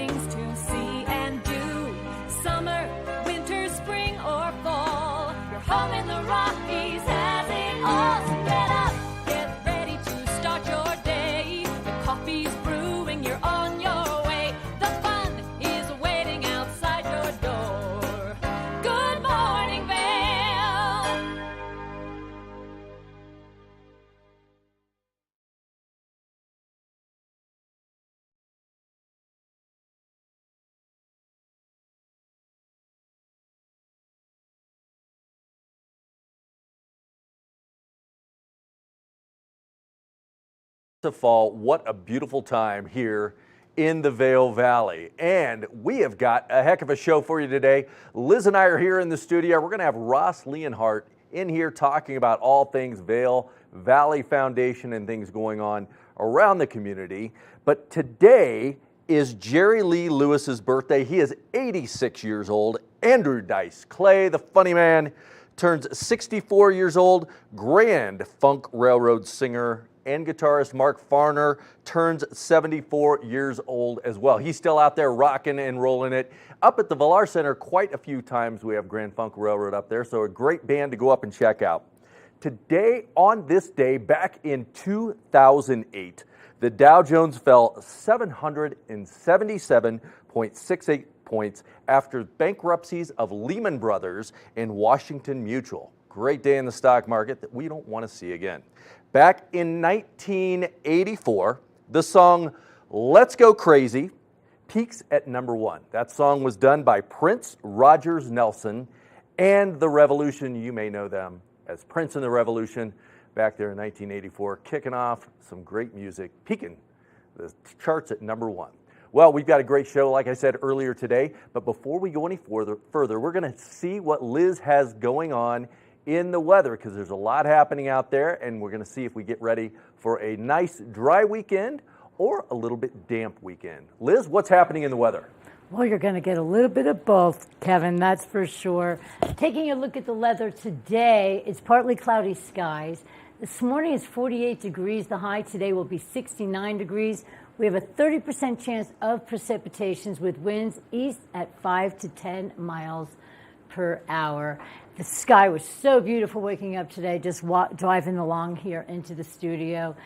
things to see and do. Summer, winter, spring, or fall. Your home in the Rockies has it all. So get up, get ready to start your day. The coffee's brewing, you're on your way. The fun is waiting outside your door. Good morning, Vail. Of fall, what a beautiful time here in the Vail Valley. And we have got a heck of a show for you today. Liz and I are here in the studio. We're going to have Ross Leonhardt in here talking about all things Vail Valley Foundation and things going on around the community. But today is Jerry Lee Lewis's birthday. He is 86 years old. Andrew Dice Clay, the funny man, turns 64 years old. Grand Funk Railroad singer and guitarist Mark Farner turns 74 years old as well. He's still out there rocking and rolling it. Up at the Valar Center quite a few times we have Grand Funk Railroad up there, so a great band to go up and check out. Today, on this day, back in 2008, the Dow Jones fell 777.68 points after bankruptcies of Lehman Brothers and Washington Mutual. Great day in the stock market that we don't want to see again. Back in 1984, the song Let's Go Crazy peaks at #1. That song was done by Prince Rogers Nelson and The Revolution. You may know them as Prince and the Revolution back there in 1984, kicking off some great music, peaking the charts at #1. Well, we've got a great show, like I said earlier today, but before we go any further, we're going to see what Liz has going on in the weather, because there's a lot happening out there, and we're going to see if we get ready for a nice dry weekend or a little bit damp weekend. Liz, what's happening in the weather? Well, you're going to get a little bit of both, Kevin, that's for sure. Taking a look at the weather today, it's partly cloudy skies. This morning is 48 degrees. The high today will be 69 degrees. We have a 30% chance of precipitations with winds east at 5 to 10 miles per hour. The sky was so beautiful waking up today, just driving along here into the studio.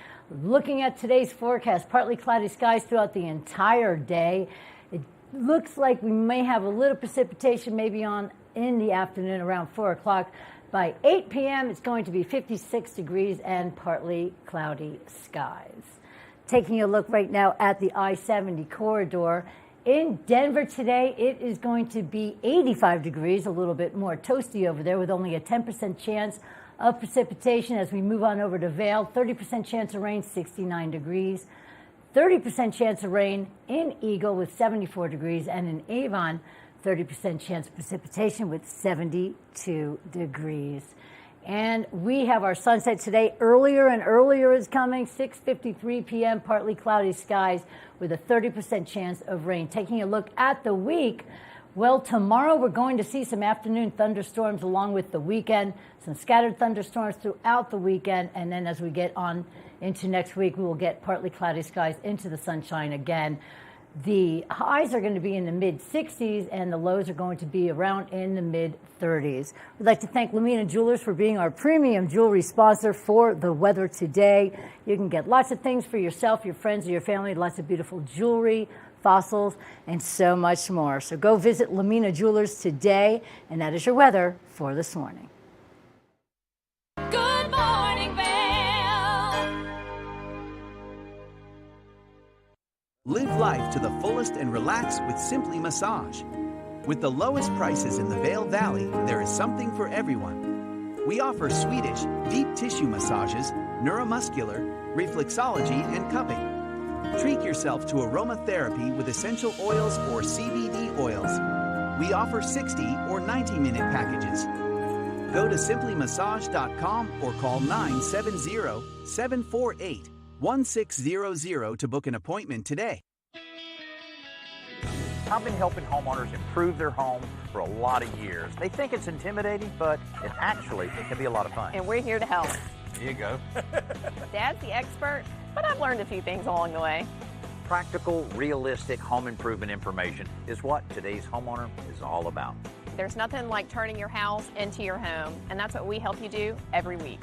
Looking at today's forecast, partly cloudy skies throughout the entire day. It looks like we may have a little precipitation maybe in the afternoon around 4 o'clock. By 8 p.m., it's going to be 56 degrees and partly cloudy skies. Taking a look right now at the I-70 corridor. In Denver today, it is going to be 85 degrees, a little bit more toasty over there with only a 10% chance of precipitation. As we move on over to Vail, 30% chance of rain, 69 degrees. 30% chance of rain in Eagle with 74 degrees, and in Avon, 30% chance of precipitation with 72 degrees. And we have our sunset today. Earlier and earlier is coming, 6:53 p.m., partly cloudy skies with a 30% chance of rain. Taking a look at the week, well, tomorrow we're going to see some afternoon thunderstorms along with the weekend, some scattered thunderstorms throughout the weekend, and then as we get on into next week, we will get partly cloudy skies into the sunshine again. The highs are going to be in the mid-60s, and the lows are going to be around in the mid-30s. We'd like to thank Lamina Jewelers for being our premium jewelry sponsor for the weather today. You can get lots of things for yourself, your friends, or your family, lots of beautiful jewelry, fossils, and so much more. So go visit Lamina Jewelers today, and that is your weather for this morning. Good morning, Vail. Live life to the fullest and relax with Simply Massage. With the lowest prices in the Vail Valley, there is something for everyone. We offer Swedish, deep tissue massages, neuromuscular, reflexology, and cupping. Treat yourself to aromatherapy with essential oils or CBD oils. We offer 60 or 90-minute packages. Go to simplymassage.com or call 970-748-1600 to book an appointment today. I've been helping homeowners improve their home for a lot of years. They think it's intimidating, but it can be a lot of fun. And we're here to help. There you go. Dad's the expert, but I've learned a few things along the way. Practical, realistic home improvement information is what today's homeowner is all about. There's nothing like turning your house into your home, and that's what we help you do every week.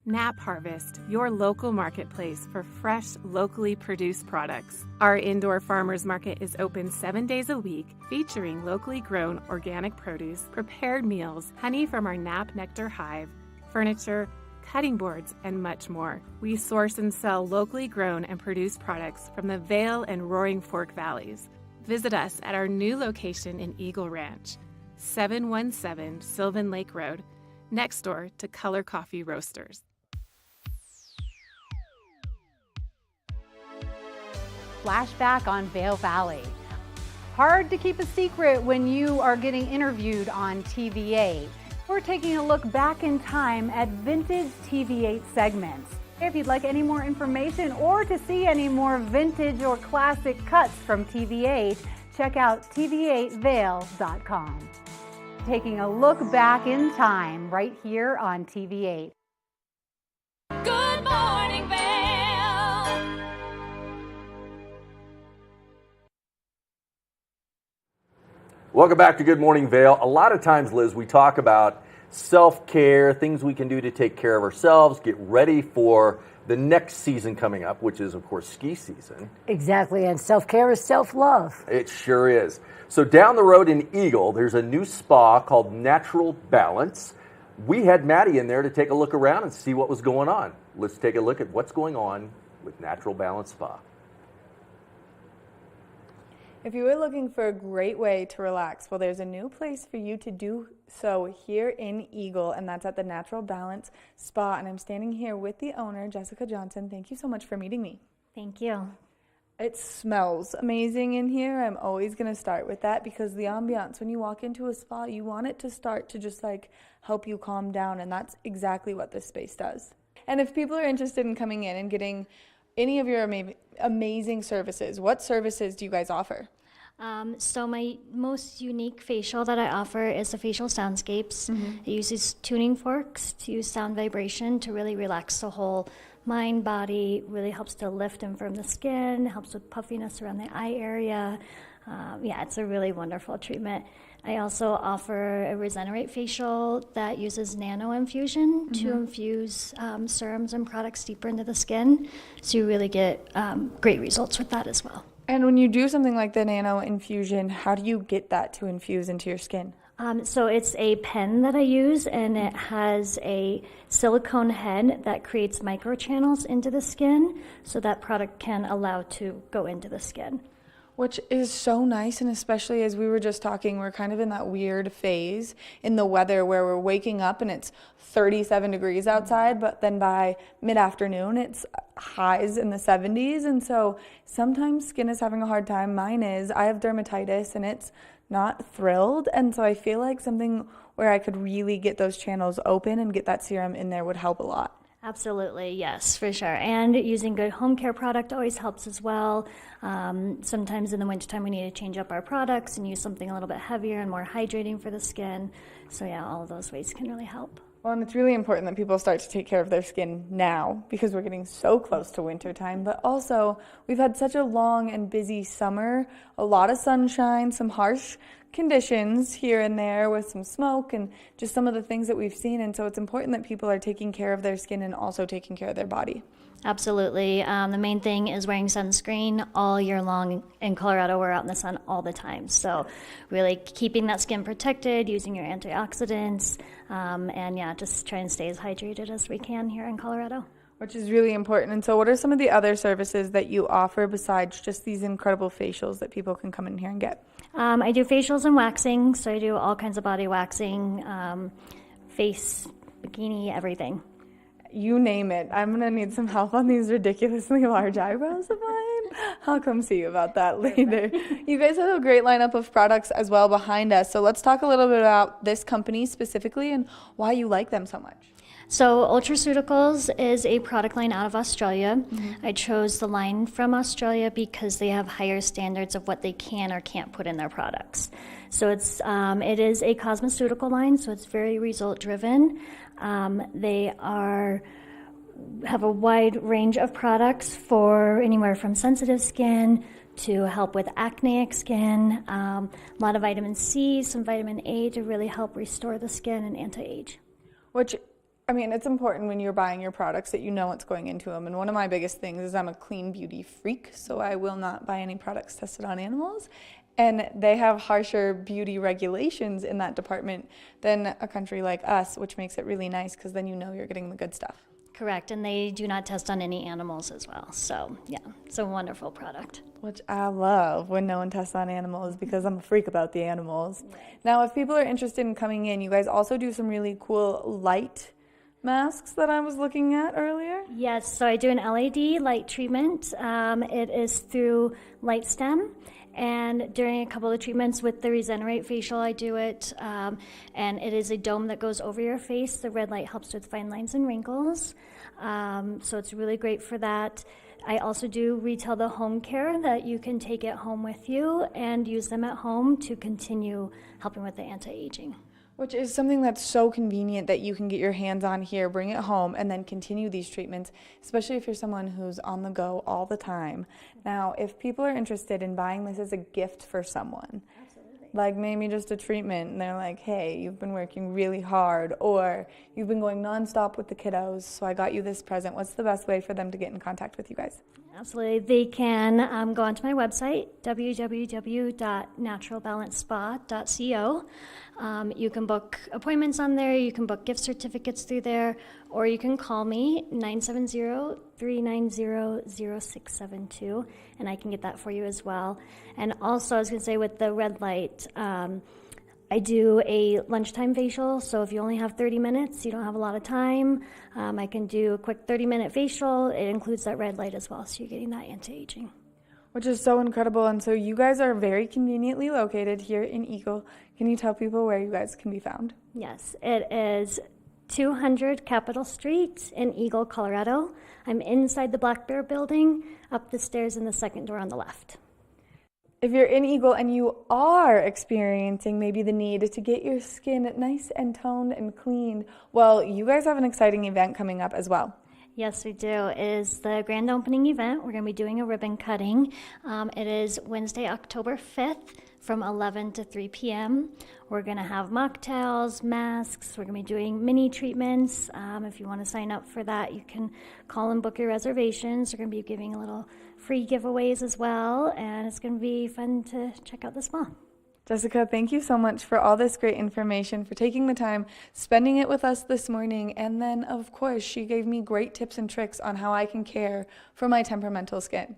Nap Harvest, your local marketplace for fresh, locally produced products. Our indoor farmers market is open 7 days a week, featuring locally grown organic produce, prepared meals, honey from our Nap Nectar hive, furniture, cutting boards, and much more. We source and sell locally grown and produced products from the Vail and Roaring Fork Valleys. Visit us at our new location in Eagle Ranch, 717 Sylvan Lake Road, next door to Color Coffee Roasters. Flashback on Veil Valley. Hard to keep a secret when you are getting interviewed on TV8. We're taking a look back in time at vintage TV8 segments. If you'd like any more information or to see any more vintage or classic cuts from TV8, check out tv8vail.com. Taking a look back in time right here on TV8. Good morning, Vale. Welcome back to Good Morning Vale. A lot of times, Liz, we talk about self-care, things we can do to take care of ourselves, get ready for the next season coming up, which is, of course, ski season. Exactly, and self-care is self-love. It sure is. So down the road in Eagle, there's a new spa called Natural Balance. We had Maddie in there to take a look around and see what was going on. Let's take a look at what's going on with Natural Balance Spa. If you were looking for a great way to relax, well, there's a new place for you to do so here in Eagle, and that's at the Natural Balance Spa. And I'm standing here with the owner, Jessica Johnson. Thank you so much for meeting me. Thank you. It smells amazing in here. I'm always going to start with that because the ambiance, when you walk into a spa, you want it to start to just like help you calm down, and that's exactly what this space does. And if people are interested in coming in and getting any of your amazing services, what services do you guys offer? So my most unique facial that I offer is the facial soundscapes. It uses tuning forks to use sound vibration to really relax the whole mind, body, really helps to lift and firm the skin, helps with puffiness around the eye area. Yeah, it's a really wonderful treatment. I also offer a Regenerate facial that uses nano infusion to infuse serums and products deeper into the skin. So you really get great results with that as well. And when you do something like the nano infusion, how do you get that to infuse into your skin? So it's a pen that I use, and it has a silicone head that creates microchannels into the skin, so that product can allow to go into the skin. Which is so nice, and especially as we were just talking, we're kind of in that weird phase in the weather where we're waking up and it's 37 degrees outside, but then by mid-afternoon it's highs in the 70s, and so sometimes skin is having a hard time. Mine is. I have dermatitis and it's not thrilled, and so I feel like something where I could really get those channels open and get that serum in there would help a lot. Absolutely, yes, for sure. And using good home care product always helps as well. Sometimes in the wintertime we need to change up our products and use something a little bit heavier and more hydrating for the skin. So yeah, all of those ways can really help. Well, and it's really important that people start to take care of their skin now because we're getting so close to wintertime. But also, we've had such a long and busy summer, a lot of sunshine, some harsh conditions here and there with some smoke and just some of the things that we've seen. And so it's important that people are taking care of their skin and also taking care of their body. Absolutely. The main thing is wearing sunscreen all year long. In Colorado, we're out in the sun all the time. So really keeping that skin protected, using your antioxidants, and yeah, just try and stay as hydrated as we can here in Colorado. Which is really important. And so what are some of the other services that you offer besides just these incredible facials that people can come in here and get? I do facials and waxing, so I do all kinds of body waxing, face, bikini, everything. You name it. I'm going to need some help on these ridiculously large eyebrows of mine. I'll come see you about that later. You guys have a great lineup of products as well behind us. So let's talk a little bit about this company specifically and why you like them so much. So Ultraceuticals is a product line out of Australia. I chose the line from Australia because they have higher standards of what they can or can't put in their products. So it is a cosmeceutical line, so it's very result driven. They have a wide range of products for anywhere from sensitive skin to help with acneic skin, a lot of vitamin C, some vitamin A to really help restore the skin and anti-age. Which, I mean, it's important when you're buying your products that you know what's going into them. And one of my biggest things is I'm a clean beauty freak, so I will not buy any products tested on animals. And they have harsher beauty regulations in that department than a country like us, which makes it really nice because then you know you're getting the good stuff. Correct, and they do not test on any animals as well. So yeah, it's a wonderful product. Which I love when no one tests on animals because I'm a freak about the animals. Now, if people are interested in coming in, you guys also do some really cool light masks that I was looking at earlier. Yes, so I do an LED light treatment. It is through LightStem. And during a couple of treatments with the Regenerate facial, I do it. And it is a dome that goes over your face. The red light helps with fine lines and wrinkles. So it's really great for that. I also do retail the home care that you can take it home with you and use them at home to continue helping with the anti-aging. Which is something that's so convenient that you can get your hands on here, bring it home, and then continue these treatments, especially if you're someone who's on the go all the time. Now, if people are interested in buying this as a gift for someone, like maybe just a treatment, and they're like, hey, you've been working really hard, or you've been going nonstop with the kiddos, so I got you this present, what's the best way for them to get in contact with you guys? Absolutely. They can go onto my website, www.naturalbalancespa.co. You can book appointments on there, you can book gift certificates through there, or you can call me, 970-390-0672, and I can get that for you as well. And also, I was going to say with the red light, I do a lunchtime facial, so if you only have 30 minutes, you don't have a lot of time, I can do a quick 30-minute facial. It includes that red light as well, so you're getting that anti-aging. Which is so incredible. And so you guys are very conveniently located here in Eagle. Can you tell people where you guys can be found? Yes, it is 200 Capitol Street in Eagle, Colorado. I'm inside the Black Bear building, up the stairs in the second door on the left. If you're in Eagle and you are experiencing maybe the need to get your skin nice and toned and cleaned, well, you guys have an exciting event coming up as well. Yes, we do. It is the grand opening event. We're going to be doing a ribbon cutting. It is Wednesday, October 5th from 11 to 3 p.m. We're going to have mocktails, masks. We're going to be doing mini treatments. If you want to sign up for that, you can call and book your reservations. We're going to be giving a little free giveaways as well, and it's going to be fun to check out the spa. Jessica, thank you so much for all this great information, for taking the time, spending it with us this morning, and then, of course, she gave me great tips and tricks on how I can care for my temperamental skin.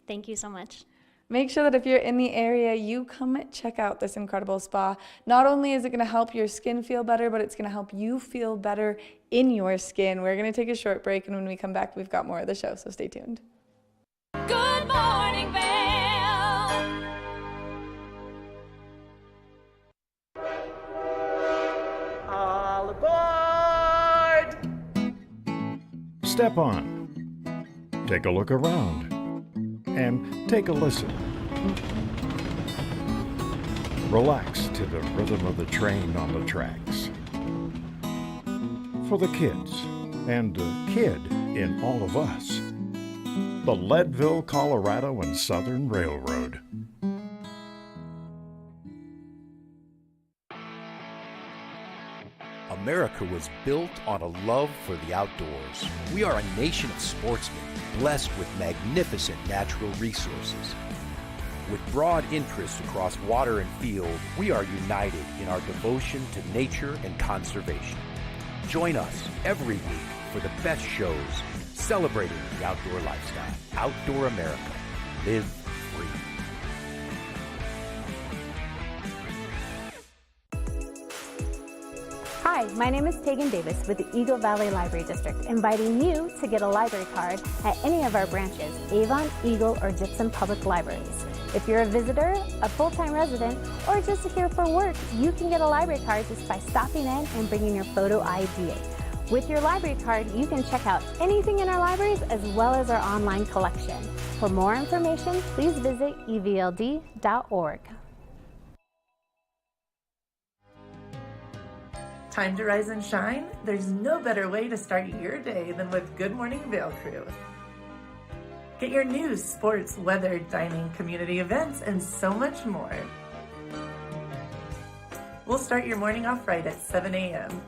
Thank you so much. Make sure that if you're in the area, you come check out this incredible spa. Not only is it going to help your skin feel better, but it's going to help you feel better in your skin. We're going to take a short break, and when we come back, we've got more of the show, so stay tuned. Good morning, Vail. All aboard! Step on. Take a look around. And take a listen. Relax to the rhythm of the train on the tracks. For the kids, and a kid in all of us. The Leadville, Colorado and Southern Railroad. America was built on a love for the outdoors. We are a nation of sportsmen, blessed with magnificent natural resources. With broad interests across water and field, we are united in our devotion to nature and conservation. Join us every week for the best shows celebrating the outdoor lifestyle. Outdoor America. Live free. Hi, my name is Tegan Davis with the Eagle Valley Library District, inviting you to get a library card at any of our branches, Avon, Eagle, or Gypsum Public Libraries. If you're a visitor, a full-time resident, or just here for work, you can get a library card just by stopping in and bringing your photo ID. With your library card, you can check out anything in our libraries as well as our online collection. For more information, please visit evld.org. Time to rise and shine? There's no better way to start your day than with Good Morning Vail Crew. Get your news, sports, weather, dining, community events, and so much more. We'll start your morning off right at 7 a.m.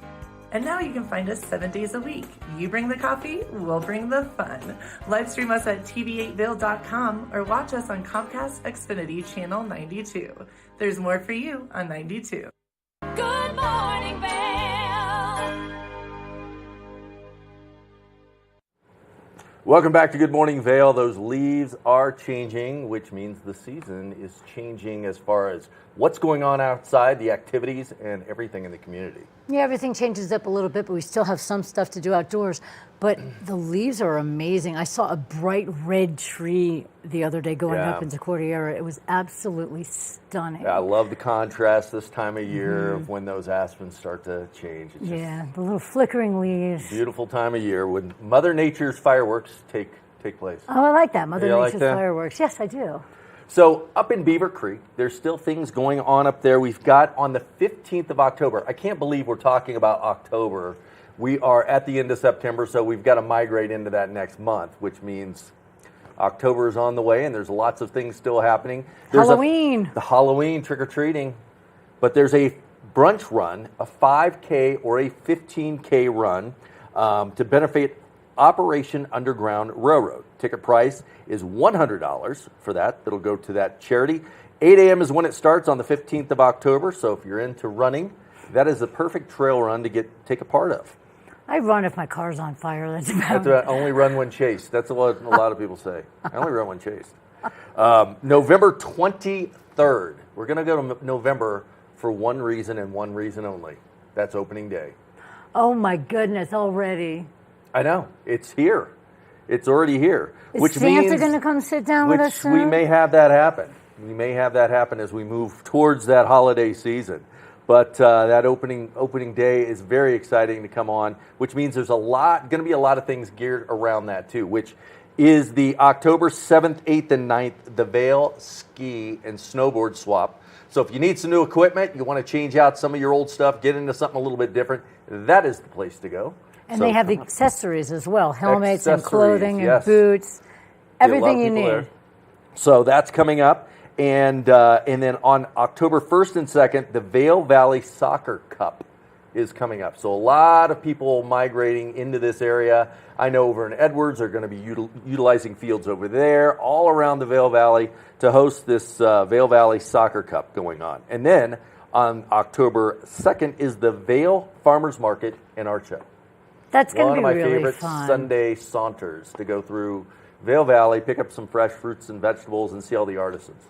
And now you can find us 7 days a week. You bring the coffee, we'll bring the fun. Live stream us at tv8vail.com or watch us on Comcast Xfinity Channel 92. There's more for you on 92. Good morning, Vail. Welcome back to Good Morning Vail. Those leaves are changing, which means the season is changing as far as what's going on outside, the activities, and everything in the community. Yeah, everything changes up a little bit, but we still have some stuff to do outdoors. But the leaves are amazing. I saw a bright red tree the other day going up into Cordillera. It was absolutely stunning. Yeah, I love the contrast this time of year of when those aspens start to change. It's the little flickering leaves. Beautiful time of year when Mother Nature's fireworks take place. Oh, I like that. Mother Nature's like that? fireworks. Yes, I do. So up in Beaver Creek, there's still things going on up there. We've got on the 15th of October. I can't believe we're talking about October. We are at the end of September, so we've got to migrate into that next month, which means October is on the way, and there's lots of things still happening. There's Halloween. The Halloween trick-or-treating. But there's a brunch run, a 5K or a 15K run to benefit Operation Underground Railroad. Ticket price is $100 for that. It'll go to that charity. 8 a.m. is when it starts on the 15th of October, so if you're into running, that is a perfect trail run to take a part of. I run if my car's on fire. That's about it. Only run when chased. That's what a lot of people say. I only run when chased. November 23rd. We're going to go to November for one reason and one reason only. That's opening day. Oh my goodness, already. I know. It's here. It's already here. Is Santa going to come sit down with us soon? We may have that happen. We may have that happen as we move towards that holiday season. But that opening day is very exciting to come on, which means there's going to be a lot of things geared around that too, which is the October 7th, 8th, and 9th, the Vail Ski and Snowboard Swap. So if you need some new equipment, you want to change out some of your old stuff, get into something a little bit different, that is the place to go. And they have the accessories as well, helmets and clothing and boots, everything you need. There. So that's coming up. And then on October 1st and 2nd, the Vail Valley Soccer Cup is coming up. So a lot of people migrating into this area. I know over in Edwards are going to be utilizing fields over there, all around the Vail Valley to host this Vail Valley Soccer Cup going on. And then on October 2nd is the Vail Farmers Market and Art Show. That's going to be really fun. One of my favorite Sunday saunters to go through Vail Valley, pick up some fresh fruits and vegetables, and see all the artisans.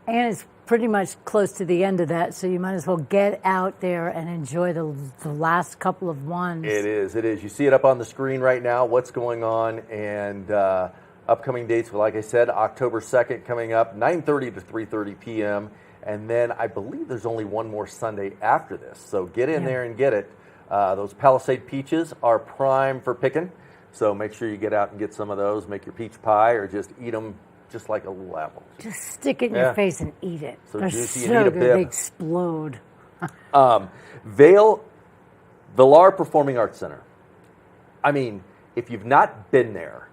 And it's pretty much close to the end of that, so you might as well get out there and enjoy the last couple of ones. It is. You see it up on the screen right now, what's going on, and upcoming dates, like I said, October 2nd coming up, 9:30 to 3:30 p.m., and then I believe there's only one more Sunday after this, so get in there and get it. Those Palisade peaches are prime for picking, so make sure you get out and get some of those, make your peach pie, or just eat them just like a little apple. Just stick it in your face and eat it. So they're juicy, so and eat a good, bib. they explode. Valar Performing Arts Center. I mean, if you've not been there,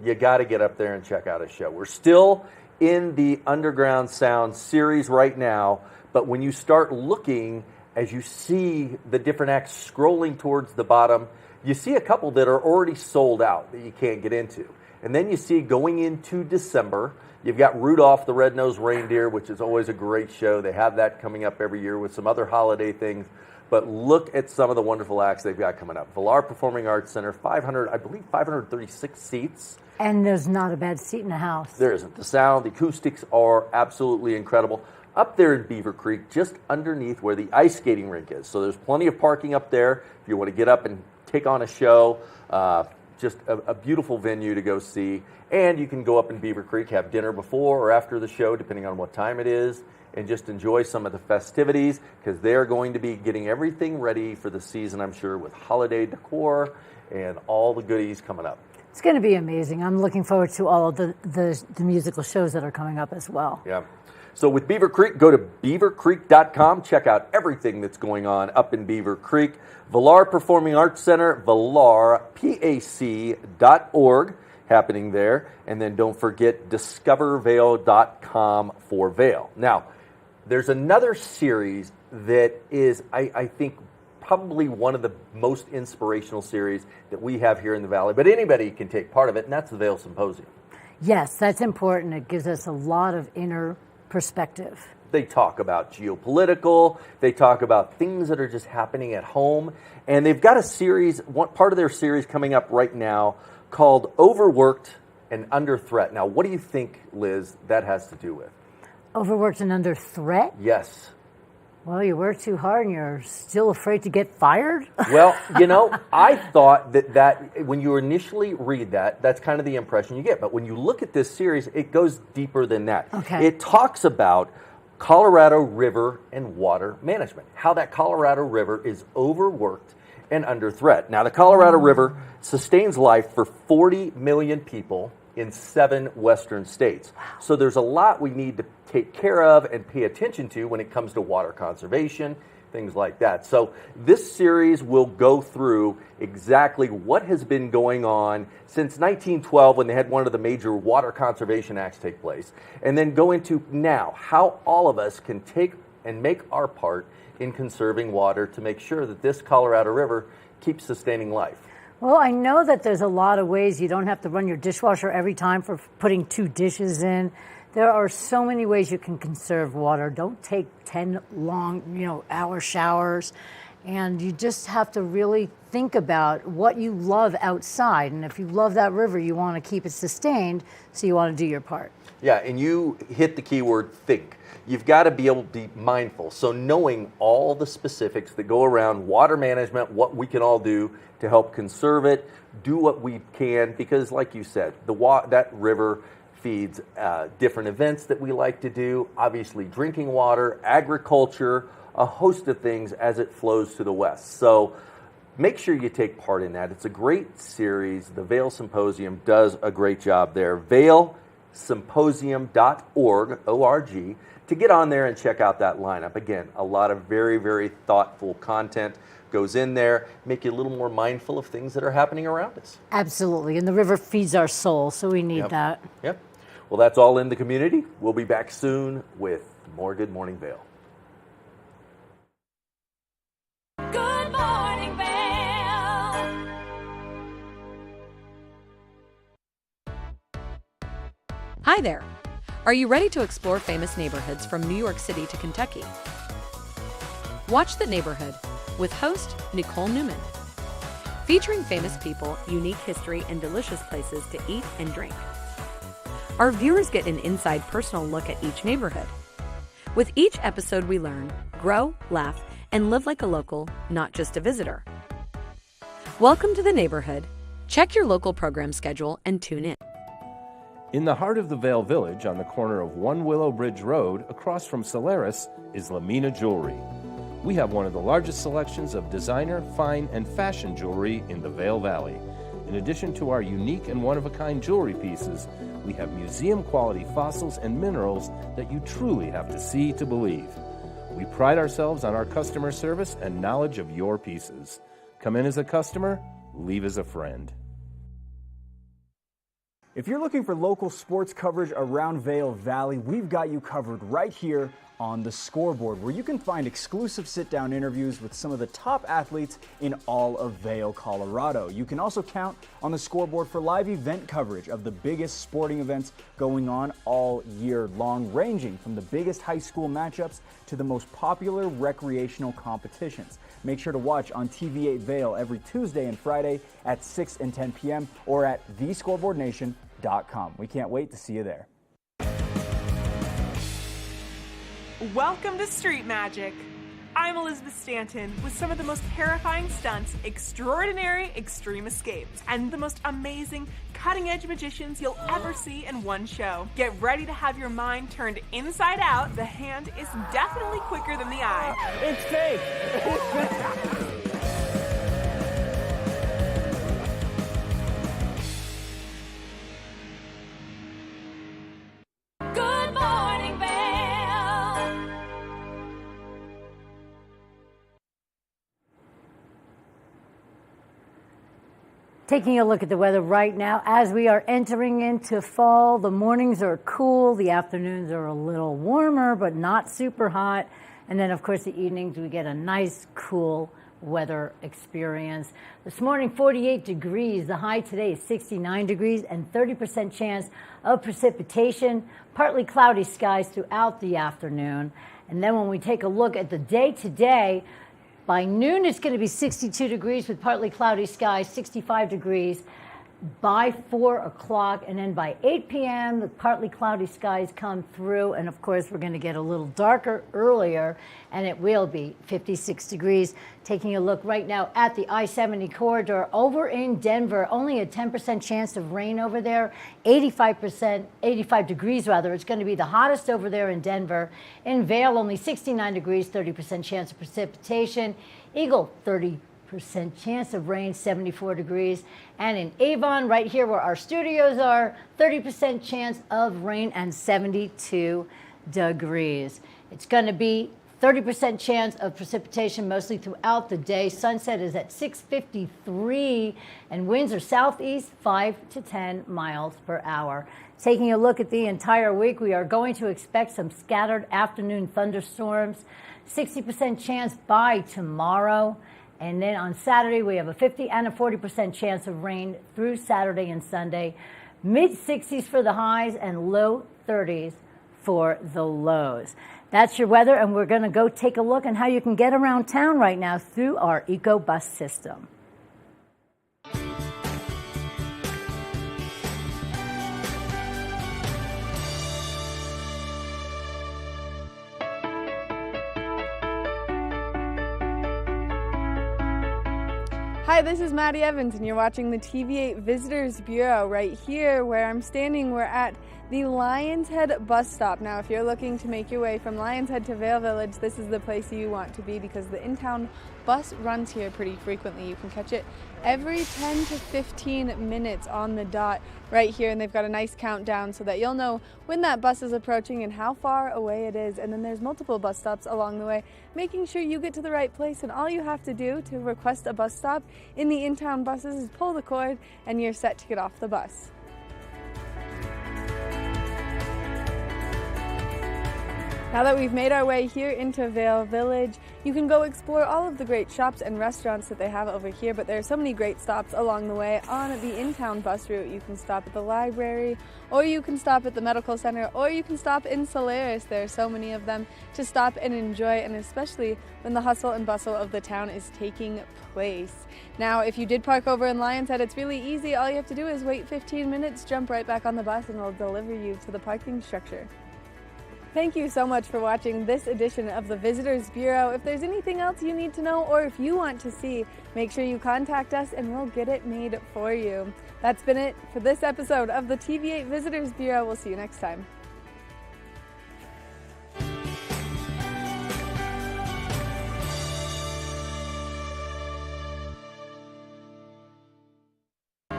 you got to get up there and check out a show. We're still in the Underground Sound series right now, but when you start looking, as you see the different acts scrolling towards the bottom, you see a couple that are already sold out that you can't get into. And then you see going into December, you've got Rudolph the Red-Nosed Reindeer, which is always a great show. They have that coming up every year with some other holiday things. But look at some of the wonderful acts they've got coming up. Valar Performing Arts Center, 536 seats. And there's not a bad seat in the house. There isn't. The sound, the acoustics are absolutely incredible. Up there in Beaver Creek, just underneath where the ice skating rink is. So there's plenty of parking up there if you want to get up and take on a show. just a beautiful venue to go see. And you can go up in Beaver Creek, have dinner before or after the show, depending on what time it is, and just enjoy some of the festivities, because they're going to be getting everything ready for the season, I'm sure, with holiday decor and all the goodies coming up. It's going to be amazing. I'm looking forward to all of the musical shows that are coming up as well. Yeah. So with Beaver Creek, go to beavercreek.com. Check out everything that's going on up in Beaver Creek. Valar Performing Arts Center, valarpac.org, happening there. And then don't forget discovervail.com for Vail. Now, there's another series that is, I think, probably one of the most inspirational series that we have here in the Valley, but anybody can take part of it, and that's the Veil Symposium. Yes, that's important. It gives us a lot of inner perspective. They talk about geopolitical, they talk about things that are just happening at home, and they've got a series, one part of their series coming up right now called Overworked and Under Threat. Now, what do you think, Liz, that has to do with? Overworked and under threat? Yes. Well, you work too hard and you're still afraid to get fired? Well, I thought that when you initially read that, that's kind of the impression you get. But when you look at this series, it goes deeper than that. Okay. It talks about Colorado River and water management, how that Colorado River is overworked and under threat. Now, the Colorado River sustains life for 40 million people in 7 western states. So there's a lot we need to take care of and pay attention to when it comes to water conservation, things like that. So this series will go through exactly what has been going on since 1912, when they had one of the major water conservation acts take place, and then go into now how all of us can take and make our part in conserving water to make sure that this Colorado River keeps sustaining life. Well, I know that there's a lot of ways. You don't have to run your dishwasher every time for putting 2 dishes in. There are so many ways you can conserve water. Don't take 10 long, hour showers. And you just have to really think about what you love outside. And if you love that river, you want to keep it sustained, so you want to do your part. Yeah, and you hit the key word, think. You've got to be able to be mindful. So knowing all the specifics that go around water management, what we can all do to help conserve it, do what we can, because like you said, that river feeds different events that we like to do, obviously drinking water, agriculture, a host of things as it flows to the west. So make sure you take part in that. It's a great series. The Veil Symposium does a great job there. VailSymposium.org, O-R-G, to get on there and check out that lineup. Again, a lot of very, very thoughtful content goes in there, make you a little more mindful of things that are happening around us. Absolutely, and the river feeds our soul, so we need that. Yep. Well, that's all in the community. We'll be back soon with more Good Morning Vail. Good morning, Vail. Hi there. Are you ready to explore famous neighborhoods from New York City to Kentucky? Watch The Neighborhood with host Nicole Newman. Featuring famous people, unique history, and delicious places to eat and drink. Our viewers get an inside personal look at each neighborhood. With each episode we learn, grow, laugh, and live like a local, not just a visitor. Welcome to The Neighborhood. Check your local program schedule and tune in. In the heart of the Vail Village, on the corner of One Willow Bridge Road, across from Solaris, is Lamina Jewelry. We have one of the largest selections of designer, fine, and fashion jewelry in the Vail Valley. In addition to our unique and one-of-a-kind jewelry pieces, we have museum-quality fossils and minerals that you truly have to see to believe. We pride ourselves on our customer service and knowledge of your pieces. Come in as a customer, leave as a friend. If you're looking for local sports coverage around Vail Valley, we've got you covered right here on The Scoreboard, where you can find exclusive sit-down interviews with some of the top athletes in all of Vail, Colorado. You can also count on The Scoreboard for live event coverage of the biggest sporting events going on all year long, ranging from the biggest high school matchups to the most popular recreational competitions. Make sure to watch on TV8 Vail every Tuesday and Friday at 6 and 10 p.m. or at thescoreboardnation.com. We can't wait to see you there. Welcome to Street Magic. I'm Elizabeth Stanton with some of the most terrifying stunts, extraordinary extreme escapes, and the most amazing cutting-edge magicians you'll ever see in one show. Get ready to have your mind turned inside out. The hand is definitely quicker than the eye. It's fake! Good morning, Vail. Taking a look at the weather right now, as we are entering into fall, the mornings are cool, the afternoons are a little warmer, but not super hot. And then, of course, the evenings, we get a nice, cool weather experience. This morning, 48 degrees. The high today is 69 degrees and 30% chance of precipitation. Partly cloudy skies throughout the afternoon. And then when we take a look at the day today, by noon, it's going to be 62 degrees with partly cloudy skies, 65 degrees by 4 o'clock. And then by 8 p.m., the partly cloudy skies come through. And, of course, we're going to get a little darker earlier, and it will be 56 degrees. Taking a look right now at the I-70 corridor over in Denver, only a 10% chance of rain over there, 85 degrees rather. It's going to be the hottest over there in Denver. In Vail, only 69 degrees, 30% chance of precipitation. Eagle, 30% chance of rain, 74 degrees. And in Avon, right here where our studios are, 30% chance of rain and 72 degrees. It's going to be 30% chance of precipitation mostly throughout the day. Sunset is at 6:53 and winds are southeast 5 to 10 miles per hour. Taking a look at the entire week, we are going to expect some scattered afternoon thunderstorms, 60% chance by tomorrow. And then on Saturday, we have a 50 and a 40% chance of rain through Saturday and Sunday. Mid-60s for the highs and low 30s for the lows. That's your weather, and we're going to go take a look at how you can get around town right now through our Eco Bus system. Hi, this is Maddie Evans, and you're watching the TV8 Visitors Bureau. Right here where I'm standing, we're at the Lions Head bus stop. Now, if you're looking to make your way from Lions Head to Vail Village, this is the place you want to be because the in-town bus runs here pretty frequently. You can catch it every 10 to 15 minutes on the dot right here, and they've got a nice countdown so that you'll know when that bus is approaching and how far away it is. And then there's multiple bus stops along the way, making sure you get to the right place. And all you have to do to request a bus stop in the in-town buses is pull the cord and you're set to get off the bus. Now that we've made our way here into Vail Village, you can go explore all of the great shops and restaurants that they have over here, but there are so many great stops along the way on the in-town bus route. You can stop at the library, or you can stop at the medical center, or you can stop in Solaris. There are so many of them to stop and enjoy, and especially when the hustle and bustle of the town is taking place. Now, if you did park over in Lions Head, it's really easy. All you have to do is wait 15 minutes, jump right back on the bus, and it'll deliver you to the parking structure. Thank you so much for watching this edition of the Visitors Bureau. If there's anything else you need to know or if you want to see, make sure you contact us and we'll get it made for you. That's been it for this episode of the TV8 Visitors Bureau. We'll see you next time.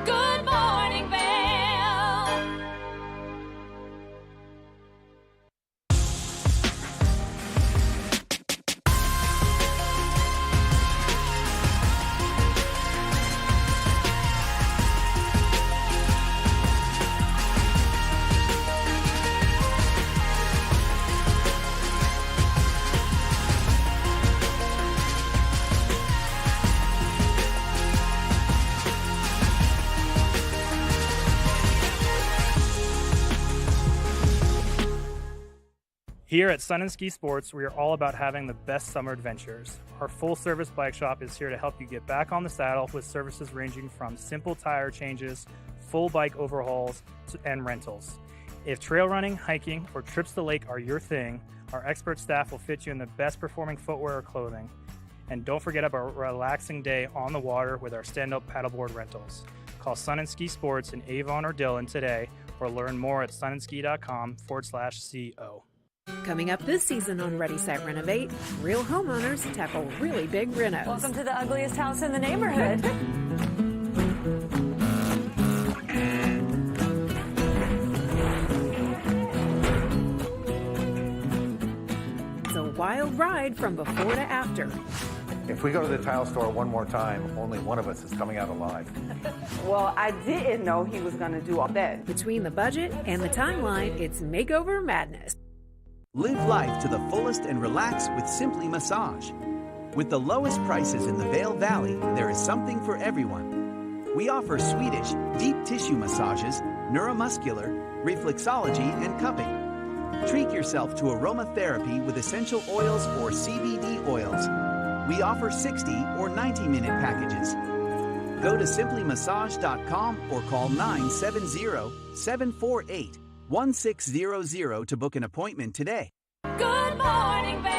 Good morning, Vail. Here at Sun and Ski Sports, we are all about having the best summer adventures. Our full-service bike shop is here to help you get back on the saddle with services ranging from simple tire changes, full bike overhauls, and rentals. If trail running, hiking, or trips to the lake are your thing, our expert staff will fit you in the best performing footwear or clothing. And don't forget about a relaxing day on the water with our stand-up paddleboard rentals. Call Sun and Ski Sports in Avon or Dillon today or learn more at sunandski.com/CO. Coming up this season on Ready, Set, Renovate, real homeowners tackle really big renos. Welcome to the ugliest house in the neighborhood. It's a wild ride from before to after. If we go to the tile store one more time, only one of us is coming out alive. Well, I didn't know he was going to do all that. Between the budget and the timeline, it's makeover madness. Live life to the fullest and relax with Simply Massage. With the lowest prices in the Veil Valley, there is something for everyone. We offer Swedish deep tissue massages, neuromuscular, reflexology, and cupping. Treat yourself to aromatherapy with essential oils or CBD oils. We offer 60 or 90-minute packages. Go to simplymassage.com or call 970-748-1600 to book an appointment today. Good morning, Vail.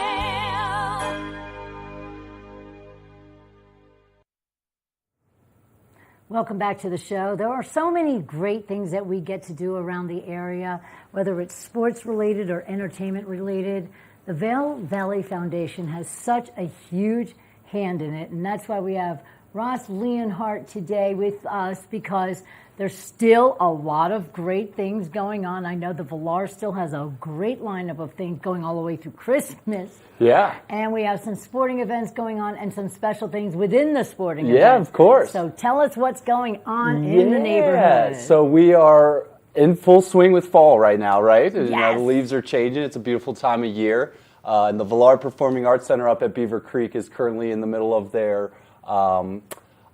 Welcome back to the show. There are so many great things that we get to do around the area, whether it's sports related or entertainment related. The Veil Valley Foundation has such a huge hand in it, and that's why we have Ross Leonhardt today with us, because there's still a lot of great things going on. I know the Velar still has a great lineup of things going all the way through Christmas. Yeah. And we have some sporting events going on and some special things within the sporting Yeah, events. of course. So tell us what's going on in the neighborhood. So we are in full swing with fall right now, right? You know, Yes. the leaves are changing. It's a beautiful time of year. And the Velar Performing Arts Center up at Beaver Creek is currently in the middle of their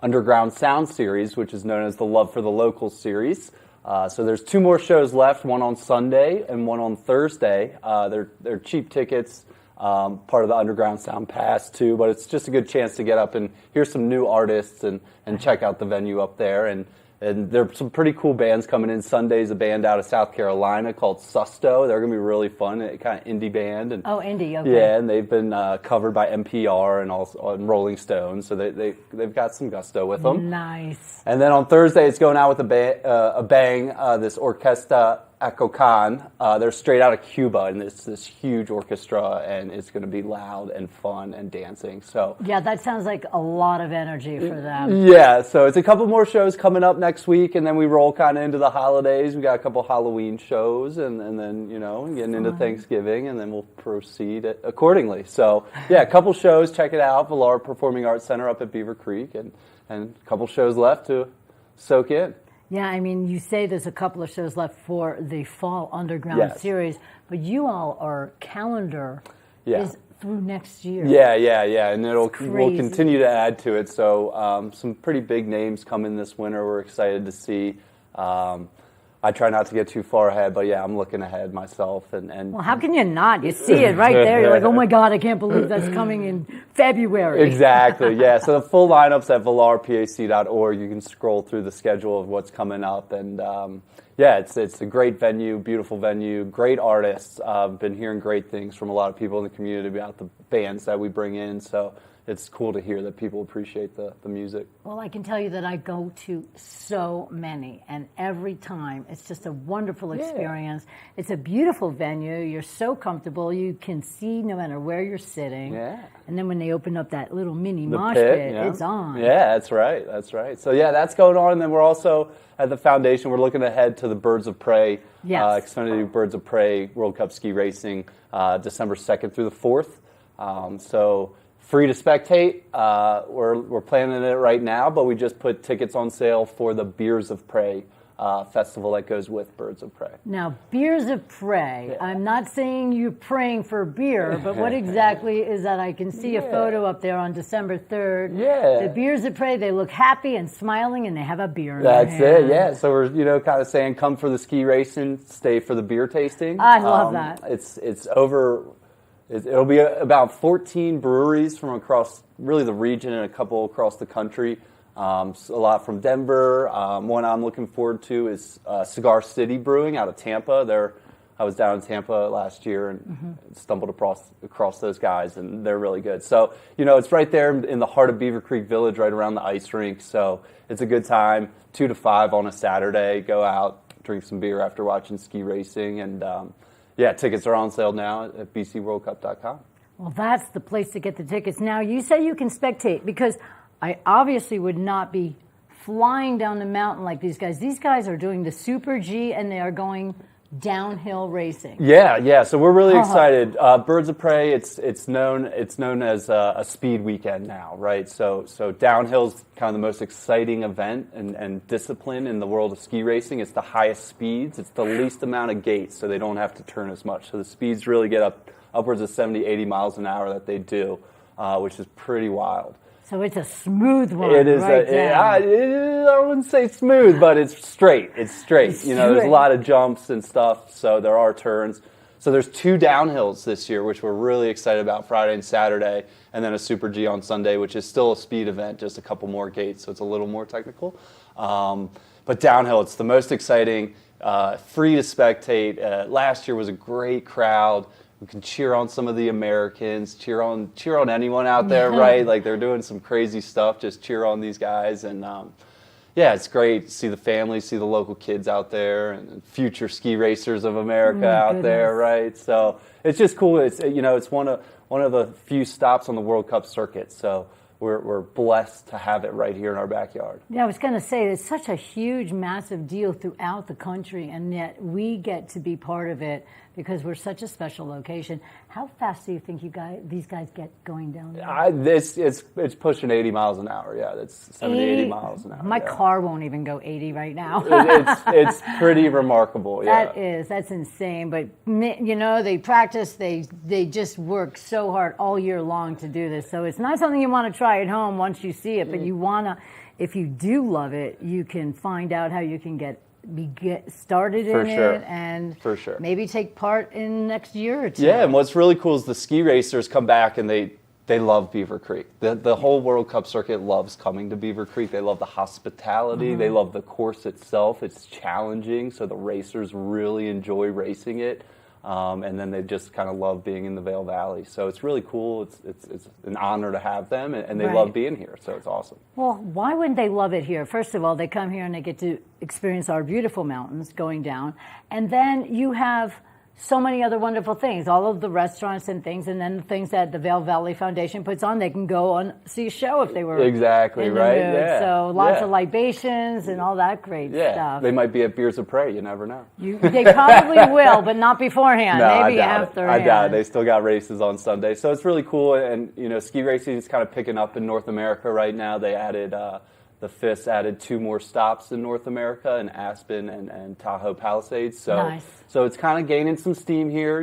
Underground Sound series, which is known as the Love for the Locals series. So there's 2 more shows left, one on Sunday and one on Thursday. They're cheap tickets, part of the Underground Sound Pass too, but it's just a good chance to get up and hear some new artists and check out the venue up there. And there are some pretty cool bands coming in. Sunday's a band out of South Carolina called Susto. They're going to be really fun, kind of indie band. And, Oh, indie, okay. yeah, and they've been covered by NPR and also on Rolling Stone, so they've got some gusto with them. Nice. And then on Thursday, it's going out with a bang. This Orquesta Acocan. They're straight out of Cuba, and it's this huge orchestra, and it's going to be loud and fun and dancing. So Yeah, that sounds like a lot of energy for them. yeah, so it's a couple more shows coming up next week, and then we roll kind of into the holidays. We got a couple Halloween shows, and then, you know, getting into Thanksgiving, and then we'll proceed accordingly. So, yeah, a couple shows. Check it out, Velar Performing Arts Center up at Beaver Creek, and a couple shows left to soak in. Yeah, I mean, you say there's a couple of shows left for the Fall Underground Yes. series, but you all are calendar Yeah. is through next year. Yeah, and we'll crazy. continue to add to it. So some pretty big names coming this winter. We're excited to see. I try not to get too far ahead, but yeah, I'm looking ahead myself. And Well, how can you not? You see it right there. You're like, oh my God, I can't believe that's coming in February. Exactly, yeah. So the full lineup's at velarpac.org. You can scroll through the schedule of what's coming up. And yeah, it's a great venue, beautiful venue, great artists. I've been hearing great things from a lot of people in the community about the bands that we bring in. So it's cool to hear that people appreciate the music. Well, I can tell you that I go to so many, and every time it's just a wonderful experience. It's a beautiful venue. You're so comfortable. You can see no matter where you're sitting. Yeah. And then when they open up that little mini The mosh pit, pit, yeah. it's on. Yeah, that's right. So yeah, that's going on. And then we're also at the foundation, we're looking ahead to the Birds of Prey, Yes. Xfinity Birds of Prey World Cup Ski Racing, December 2nd through the 4th. So free to spectate. We're planning it right now, but we just put tickets on sale for the Beers of Prey festival that goes with Birds of Prey. Now, Beers of Prey. I'm not saying you're praying for beer, but what exactly is that? I can see a photo up there on December 3rd. Yeah. The Beers of Prey, they look happy and smiling, and they have a beer in That's their hand. it, yeah. So we're kind of saying, come for the ski racing, stay for the beer tasting. I love that. It's over. It'll be about 14 breweries from across really the region and a couple across the country A lot from Denver. One I'm looking forward to is Cigar City Brewing out of Tampa. I was down in Tampa last year and stumbled across those guys, and they're really good. So, it's right there in the heart of Beaver Creek Village, right around the ice rink. So it's a good time, 2 to 5 on a Saturday. Go out, drink some beer after watching ski racing. And, tickets are on sale now at bcworldcup.com. Well, that's the place to get the tickets. Now, you say you can spectate, because I obviously would not be flying down the mountain like these guys. These guys are doing the Super G, and they are going downhill racing. Yeah. So we're really excited. Birds of Prey. It's known as a speed weekend now, right? So downhill's kind of the most exciting event and discipline in the world of ski racing. It's the highest speeds. It's the least amount of gates, so they don't have to turn as much. So the speeds really get upwards of 70, 80 miles an hour that they do, which is pretty wild. So it's a smooth one. It is. I I wouldn't say smooth, but it's straight. It's straight. There's a lot of jumps and stuff, so there are turns. So there's 2 downhills this year, which we're really excited about, Friday and Saturday, and then a Super G on Sunday, which is still a speed event, just a couple more gates, so it's a little more technical. But downhill, it's the most exciting, free to spectate. Last year was a great crowd. We can cheer on some of the Americans, cheer on anyone out there, right? Like, they're doing some crazy stuff. Just cheer on these guys, and it's great to see the families, see the local kids out there, and future ski racers of America out there, right? So it's just cool. It's it's one of the few stops on the World Cup circuit. So we're blessed to have it right here in our backyard. Yeah, I was going to say, it's such a huge, massive deal throughout the country, and yet we get to be part of it because we're such a special location. How fast do you think these guys get going down there? It's pushing 80 miles an hour. Yeah, that's 70, 80 miles an hour. My car won't even go 80 right now. it's pretty remarkable. Yeah, that's insane. But they practice. They just work so hard all year long to do this. So it's not something you want to try at home once you see it, but you want to. If you do love it, you can find out how you can get started in it, and maybe take part in next year or 2. Yeah, and what's really cool is the ski racers come back and they love Beaver Creek. The whole World Cup circuit loves coming to Beaver Creek. They love the hospitality. They love the course itself. It's challenging, so the racers really enjoy racing it. And then they just kind of love being in the Vail Valley. So it's really cool. It's an honor to have them, and they love being here. So it's awesome. Well, why wouldn't they love it here? First of all, they come here and they get to experience our beautiful mountains going down. And then you have so many other wonderful things, all of the restaurants and things, and then the things that the Vail Valley Foundation puts on. They can go and see a show if they were in the mood. Yeah. So lots of libations and all that great stuff. They might be at Beers of Prey. You never know. They probably will, but not beforehand. No, maybe I afterhand. doubt it. They still got races on Sunday, so it's really cool. And ski racing is kind of picking up in North America right now. They added. The FIS added 2 more stops in North America, in Aspen and Tahoe Palisades. So it's kind of gaining some steam here.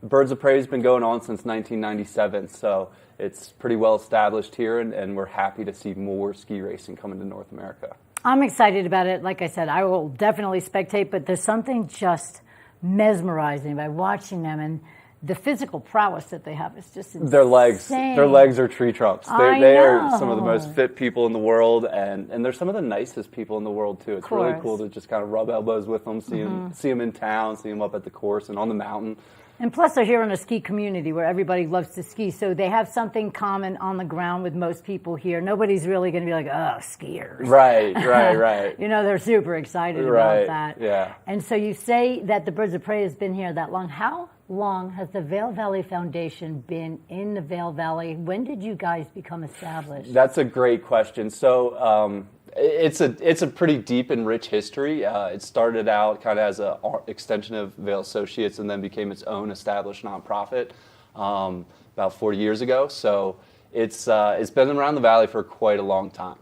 Birds of Prey has been going on since 1997, so it's pretty well established here, and we're happy to see more ski racing coming to North America. I'm excited about it. Like I said, I will definitely spectate, but there's something just mesmerizing by watching them, and the physical prowess that they have is just insane. Their legs are tree trunks. They are some of the most fit people in the world, and they're some of the nicest people in the world too. It's really cool to just kind of rub elbows with them, see them in town, see them up at the course and on the mountain. And plus, they're here in a ski community where everybody loves to ski, so they have something common on the ground with most people here. Nobody's really going to be like, oh, skiers. Right. They're super excited about that. Yeah. And so you say that the Birds of Prey has been here that long. How long has the Vail Valley Foundation been in the Vail Valley? When did you guys become established? That's a great question. So it's a pretty deep and rich history. It started out kind of as an extension of Vail Associates and then became its own established nonprofit about 40 years ago. So it's been around the valley for quite a long time.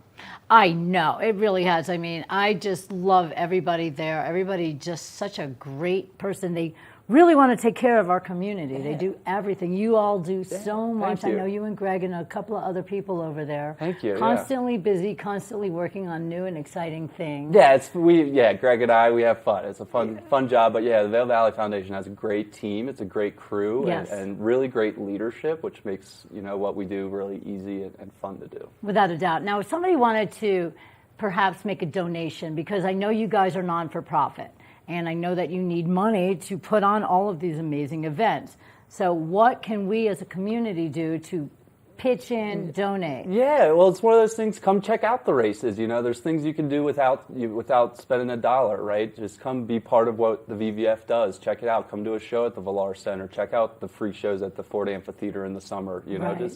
I know, it really has. I mean, I just love everybody there. Everybody just such a great person. They really want to take care of our community. They do everything. You all do so much. I know you and Greg and a couple of other people over there. Thank you. Constantly busy, constantly working on new and exciting things. Yeah, Greg and I, we have fun. It's a fun job. But yeah, the Vail Valley Foundation has a great team. It's a great crew and really great leadership, which makes what we do really easy and fun to do. Without a doubt. Now, if somebody wanted to perhaps make a donation, because I know you guys are non-for-profit, and I know that you need money to put on all of these amazing events. So what can we as a community do to pitch in, donate? Yeah, well, it's one of those things. Come check out the races. There's things you can do without spending a dollar, right? Just come be part of what the VVF does. Check it out. Come to a show at the Valar Center. Check out the free shows at the Ford Amphitheater in the summer.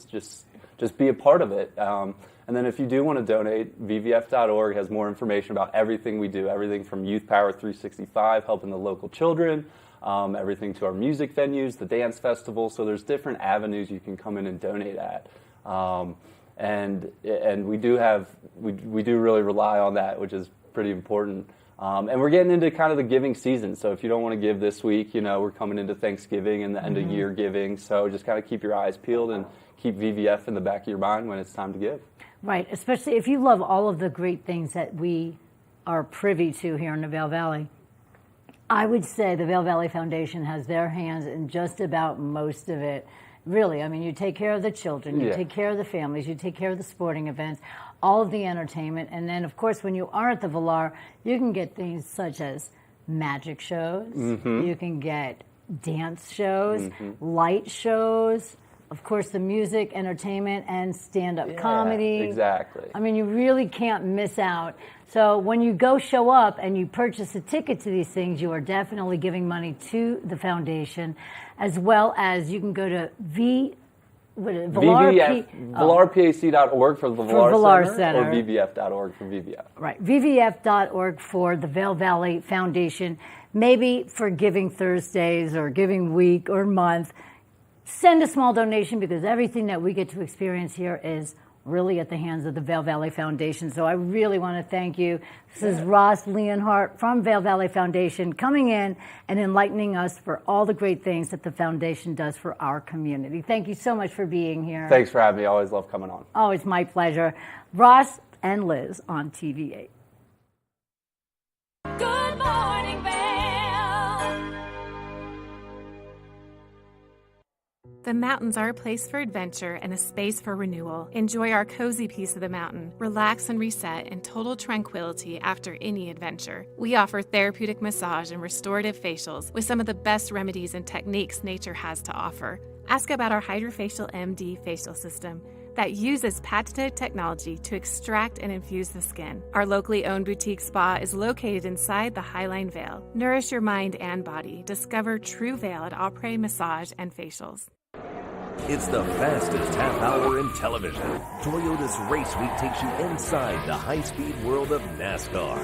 Just be a part of it. And then if you do want to donate, vvf.org has more information about everything we do, everything from Youth Power 365, helping the local children, everything to our music venues, the dance festival. So there's different avenues you can come in and donate at. And we do really rely on that, which is pretty important. And we're getting into kind of the giving season. So if you don't want to give this week, we're coming into Thanksgiving and the end of year giving. So just kind of keep your eyes peeled and keep VVF in the back of your mind when it's time to give. Right, especially if you love all of the great things that we are privy to here in the Vail Valley. I would say the Vail Valley Foundation has their hands in just about most of it. Really, I mean, you take care of the children, you take care of the families, you take care of the sporting events, all of the entertainment, and then, of course, when you are at the Valar, you can get things such as magic shows, you can get dance shows, light shows, of course, the music, entertainment, and stand-up comedy. Exactly. I mean, you really can't miss out. So when you go show up and you purchase a ticket to these things, you are definitely giving money to the foundation, as well as you can go to ValarPAC.org for the Valar Center, or VVF.org for VVF. Right, VVF.org for the Vail Valley Foundation. Maybe for Giving Thursdays or Giving Week or Month, send a small donation, because everything that we get to experience here is really at the hands of the Vail Valley Foundation. So I really want to thank you. This is Ross Leonhardt from Vail Valley Foundation coming in and enlightening us for all the great things that the foundation does for our community. Thank you so much for being here. Thanks for having me. I always love coming on. Oh, it's my pleasure. Ross and Liz on TV8. Good morning, Vail. The mountains are a place for adventure and a space for renewal. Enjoy our cozy piece of the mountain. Relax and reset in total tranquility after any adventure. We offer therapeutic massage and restorative facials with some of the best remedies and techniques nature has to offer. Ask about our Hydrofacial MD facial system that uses patented technology to extract and infuse the skin. Our locally owned boutique spa is located inside the Highline Vail. Nourish your mind and body. Discover true Vail at Après Massage and Facials. It's the fastest half hour in television. Toyota's Race Week takes you inside the high-speed world of NASCAR.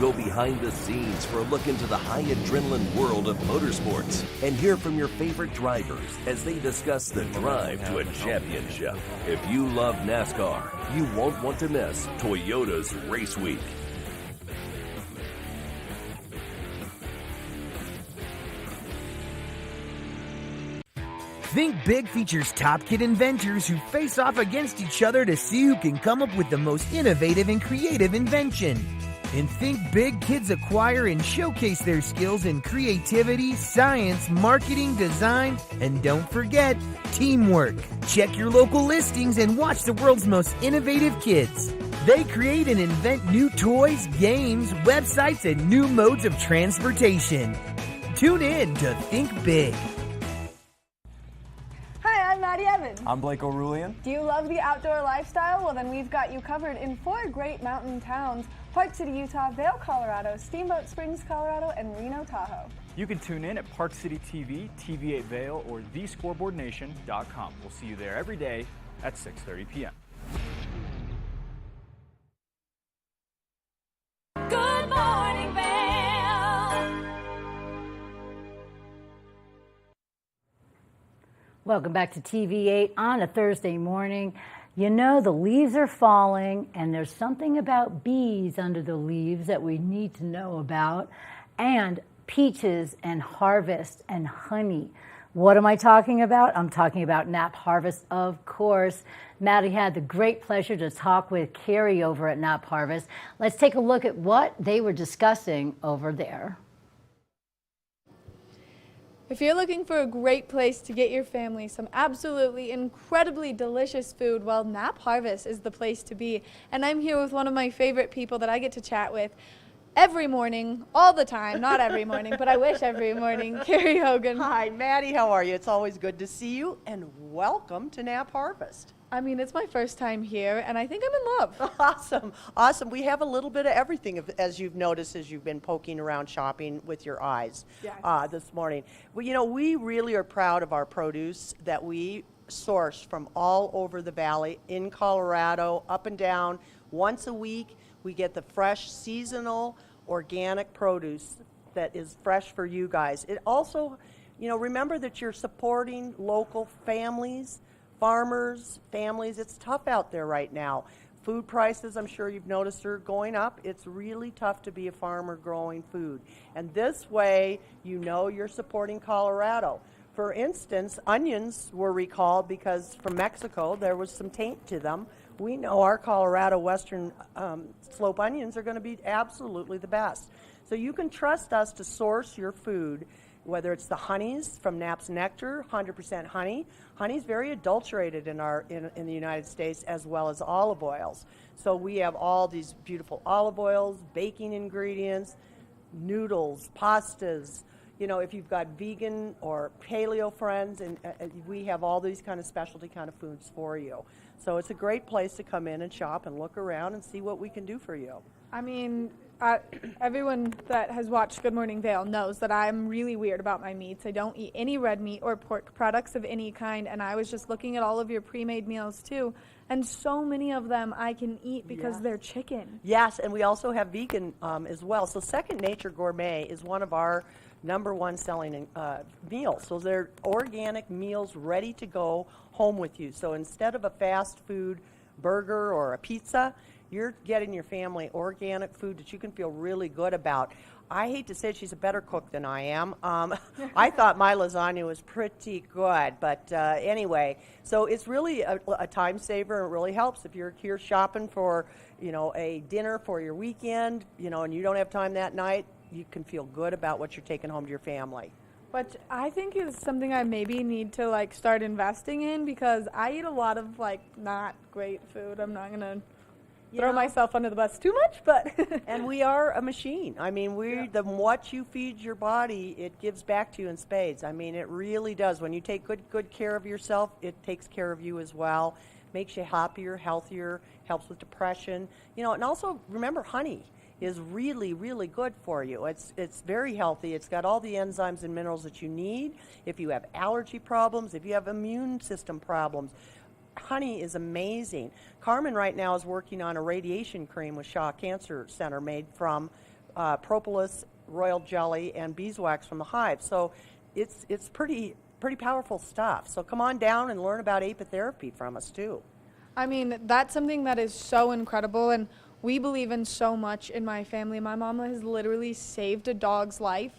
Go behind the scenes for a look into the high adrenaline world of motorsports and hear from your favorite drivers as they discuss the drive to a championship. If you love NASCAR, you won't want to miss Toyota's Race Week. Think Big features top kid inventors who face off against each other to see who can come up with the most innovative and creative invention. In Think Big, kids acquire and showcase their skills in creativity, science, marketing, design, and don't forget, teamwork. Check your local listings and watch the world's most innovative kids. They create and invent new toys, games, websites, and new modes of transportation. Tune in to Think Big. Hi, I'm Maddie Evans. I'm Blake O'Rulian. Do you love the outdoor lifestyle? Well, then we've got you covered in 4 great mountain towns: Park City, Utah, Vail, Colorado, Steamboat Springs, Colorado, and Reno, Tahoe. You can tune in at Park City TV, TV8 Vail, or thescoreboardnation.com. We'll see you there every day at 6:30 p.m. Good morning, Vail. Welcome back to TV8 on a Thursday morning. You know, the leaves are falling, and there's something about bees under the leaves that we need to know about. And peaches and harvest and honey. What am I talking about? I'm talking about Nap Harvest, of course. Maddie had the great pleasure to talk with Carrie over at Nap Harvest. Let's take a look at what they were discussing over there. If you're looking for a great place to get your family some absolutely incredibly delicious food, well, Nap Harvest is the place to be. And I'm here with one of my favorite people that I get to chat with every morning, all the time. Not every morning, but I wish every morning. Carrie Hogan. Hi, Maddie. How are you? It's always good to see you, and welcome to Nap Harvest. I mean, it's my first time here, and I think I'm in love. Awesome. Awesome. We have a little bit of everything, as you've noticed as you've been poking around shopping with your eyes this morning. Well, you know, we really are proud of our produce that we source from all over the valley, in Colorado, up and down. Once a week, we get the fresh, seasonal, organic produce that is fresh for you guys. It also, you know, remember that you're supporting local families, farmers, families. It's tough out there right now. Food prices, I'm sure you've noticed, are going up. It's really tough to be a farmer growing food. And this way, you know you're supporting Colorado. For instance, onions were recalled because from Mexico there was some taint to them. We know our Colorado Western Slope onions are going to be absolutely the best. So you can trust us to source your food, whether it's the honeys from Nap's Nectar, 100% honey. Honey's very adulterated in the United States, as well as olive oils. So we have all these beautiful olive oils, baking ingredients, noodles, pastas. You know, if you've got vegan or paleo friends, and we have all these kind of specialty kind of foods for you. So it's a great place to come in and shop and look around and see what we can do for you. I mean, everyone that has watched Good Morning Vail knows that I'm really weird about my meats. I don't eat any red meat or pork products of any kind, and I was just looking at all of your pre-made meals too, and so many of them I can eat because they're chicken. Yes, and we also have vegan as well. So Second Nature Gourmet is one of our #1 selling meals. So they're organic meals ready to go home with you. So instead of a fast food burger or a pizza, you're getting your family organic food that you can feel really good about. I hate to say it, she's a better cook than I am. I thought my lasagna was pretty good, but anyway, so it's really a time saver, and it really helps if you're here shopping for, you know, a dinner for your weekend, you know, and you don't have time that night. You can feel good about what you're taking home to your family. But I think it's something I maybe need to like start investing in, because I eat a lot of like not great food. I'm not gonna throw myself under the bus too much, but and we are a machine. I mean, what you feed your body, it gives back to you in spades. I mean, it really does. When you take good care of yourself, it takes care of you as well. Makes you happier, healthier, helps with depression. You know, and also remember, honey is really, really good for you. It's very healthy. It's got all the enzymes and minerals that you need. If you have allergy problems, if you have immune system problems, honey is amazing. Carmen right now is working on a radiation cream with Shaw Cancer Center made from propolis, royal jelly, and beeswax from the hive. So it's pretty powerful stuff. So come on down and learn about apitherapy from us too. I mean, that's something that is so incredible, and we believe in so much in my family. My mama has literally saved a dog's life.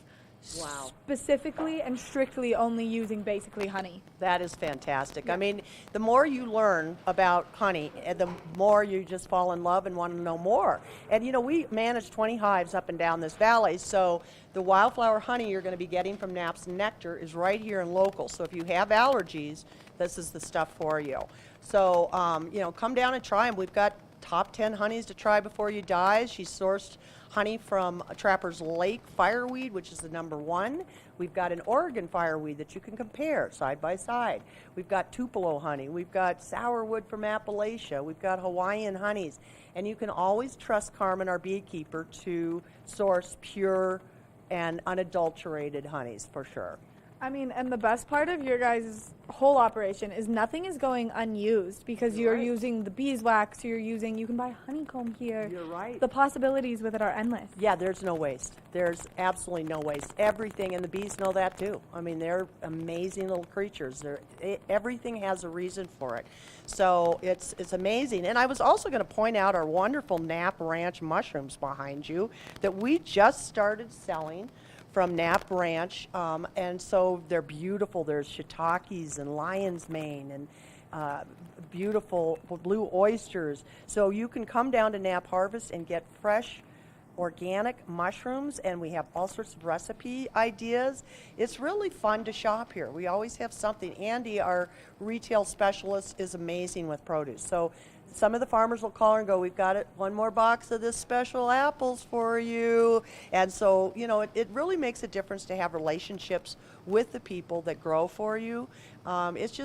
Wow. Specifically and strictly only using basically honey. That is fantastic. Yeah. I mean, the more you learn about honey, the more you just fall in love and want to know more. And you know, we manage 20 hives up and down this valley, so the wildflower honey you're going to be getting from Nap's Nectar is right here and local. So if you have allergies, this is the stuff for you. So, you know, come down and try them. We've got top 10 honeys to try before you die. She sourced honey from Trapper's Lake fireweed, which is the #1. We've got an Oregon fireweed that you can compare side by side. We've got Tupelo honey. We've got sourwood from Appalachia. We've got Hawaiian honeys. And you can always trust Carmen, our beekeeper, to source pure and unadulterated honeys for sure. I mean, and the best part of your guys' whole operation is nothing is going unused, because you're using the beeswax, you can buy honeycomb here. You're right. The possibilities with it are endless. Yeah, there's no waste. There's absolutely no waste. Everything, and the bees know that too. I mean, they're amazing little creatures. Everything has a reason for it. So it's amazing. And I was also going to point out our wonderful Nap Ranch mushrooms behind you that we just started selling from Knapp Ranch, and so they're beautiful. There's shiitakes and lion's mane and beautiful blue oysters. So you can come down to Knapp Harvest and get fresh organic mushrooms, and we have all sorts of recipe ideas. It's really fun to shop here. We always have something. Andy, our retail specialist, is amazing with produce. So some of the farmers will call her and go, we've got one more box of this special apples for you. And so, you know, it really makes a difference to have relationships with the people that grow for you. It's